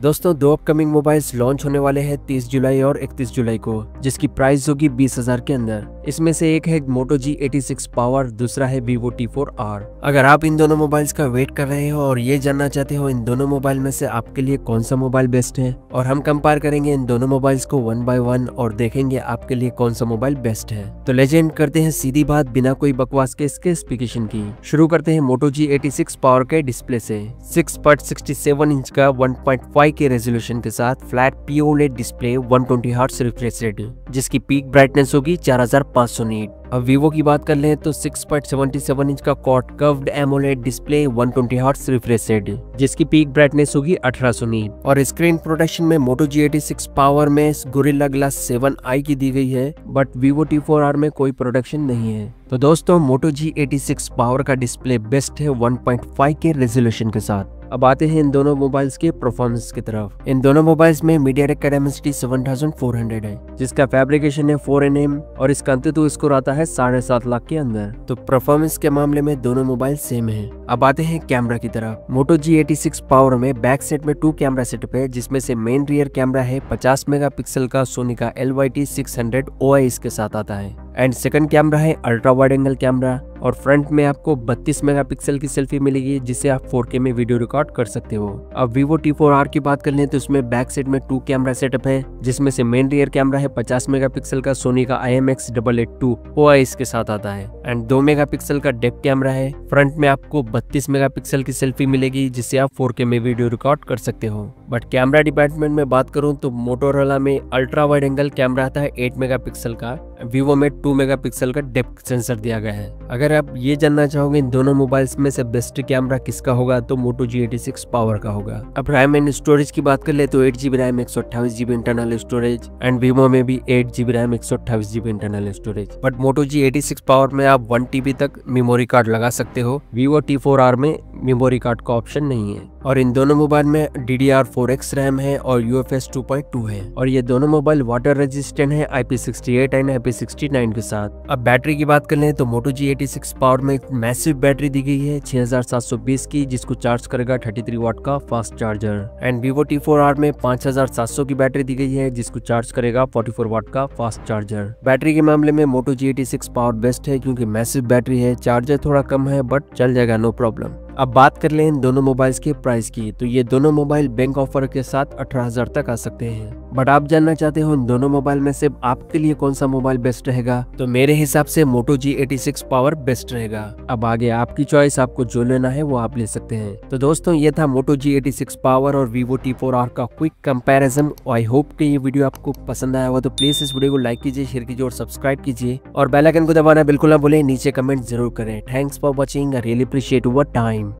दोस्तों दो upcoming mobiles launch होने वाले हैं 30 जुलाई और 31 जुलाई को, जिसकी प्राइस होगी 20,000 के अंदर। इसमें से एक है Moto G86 पावर, दूसरा है Vivo T4R। अगर आप इन दोनों मोबाइल्स का वेट कर रहे हो और ये जानना चाहते हो इन दोनों मोबाइल में से आपके लिए कौन सा मोबाइल बेस्ट है, और हम कंपेयर करेंगे इन दोनों मोबाइल्स को 1 by 1 और देखेंगे आपके लिए कौन सा मोबाइल बेस्ट है, तो लेजेंड करते हैं सीधी बात बिना कोई बकवास के इसके स्पेसिफिकेशन की। शुरू करते हैं Moto G86 पावर के डिस्प्ले से। 6.67 इंच का 1.5 के रेजोल्यूशन के साथ flat POLED display 120 hertz refresh rate, जिसकी पीक ब्राइटनेस होगी 4500 नीट। अब वीवो की बात कर लें तो 6.77 इंच का quad curved AMOLED display 120 hertz refresh rate, जिसकी पीक ब्राइटनेस होगी 1800 नीट। और स्क्रीन प्रोटेक्शन में Moto G86 पावर में गोरिल्ला ग्लास 7i की दी गई है, बट Vivo T4R में कोई प्रोटेक्शन नहीं है। तो दोस्तों Moto G86 पावर का डिस्प्ले बेस्ट है 1.5 के रेजोल्यूशन के साथ। अब आते हैं इन दोनों मोबाइल्स के परफॉर्मेंस की तरफ। इन दोनों मोबाइल्स में MediaTek Dimensity 7400 है, जिसका फैब्रिकेशन है 4nm और इसका अंततः स्कोर आता है 7.5 लाख के अंदर। तो परफॉर्मेंस के मामले में दोनों मोबाइल सेम है। अब आते हैं कैमरा की तरफ। Moto G86 पावर में बैक सेट में 2 कैमरा सेटअप है, जिसमें से मेन रियर कैमरा है 50 मेगापिक्सल का सोनी का LYT600 OIS के साथ आता है, एंड सेकंड कैमरा है अल्ट्रा वाइड एंगल कैमरा, और फ्रंट में आपको 32 मेगापिक्सल की सेल्फी मिलेगी, जिससे आप 4K में वीडियो रिकॉर्ड कर सकते हो। अब Vivo T4R की बात कर लें तो उसमें बैक सेट में 2 कैमरा सेटअप है, जिसमें से मेन रियर कैमरा है 50 मेगापिक्सल का सोनी का IMX882 OIS के साथ आता है, एंड 2 मेगापिक्सल का डेप्थ कैमरा है। फ्रंट में आपको 32 मेगापिक्सल की सेल्फी मिलेगी, जिससे आप 4K में वीडियो रिकॉर्ड कर सकते हो। बट कैमरा डिपार्टमेंट में बात करूं तो मोटोरोला में अल्ट्रा वाइड एंगल कैमरा आता है 8 मेगापिक्सल का, Vivo में 2 मेगापिक्सल का डेप्थ सेंसर दिया गया है। अगर आप ये जानना चाहोगे इन दोनों मोबाइल्स में से बेस्ट कैमरा किसका होगा, तो Moto G86 पावर का होगा। अब रैम एंड स्टोरेज की बात कर ले तो 8GB RAM 128GB internal storage, and Vivo में भी 8GB RAM 128GB internal storage. But Moto G86 power में आप 1TB तक मेमोरी कार्ड लगा सकते हो। Vivo T4R में मेमोरी कार्ड का ऑप्शन नहीं है। और इन दोनों मोबाइल में DDR4X रैम है और UFS 2.2 है, और ये दोनों मोबाइल वाटर रेजिस्टेंट है IP68 एंड IP69 के साथ। अब बैटरी की बात कर लें तो Moto G86 पावर में एक मैसिव बैटरी दी गई है 6720 की, जिसको चार्ज करेगा 33 वाट का fast charger, and Vivo T4R में 5700 की बैटरी दी गई है, जिसको चार्ज करेगा 44 वाट का फास्ट चार्जर। बैटरी के मामले में Moto G86 पावर बेस्ट है, क्योंकि मैसिव बैटरी है, चार्जर थोड़ा कम है बट चल जाएगा, नो प्रॉब्लम। अब बात कर लें इन दोनों मोबाइल्स के प्राइस की, तो ये दोनों मोबाइल बैंक ऑफर के साथ 18,000 तक आ सकते हैं। बट आप जानना चाहते हो इन दोनों मोबाइल में से आपके लिए कौन सा मोबाइल बेस्ट रहेगा, तो मेरे हिसाब से Moto G86 पावर बेस्ट रहेगा। अब आगे आपकी चॉइस, आपको जो लेना है वो आप ले सकते हैं। तो दोस्तों ये था Moto G86 पावर और Vivo T4R का क्विक कंपैरिजन। आई होप कि ये वीडियो आपको पसंद आया हो, तो प्लीज इस वीडियो को लाइक कीजिए, शेयर कीजिए और सब्सक्राइब कीजिए, और बेल आइकन को दबाना बिल्कुल ना भूलें। नीचे कमेंट जरूर करें। Thanks for watching, I really appreciate your time.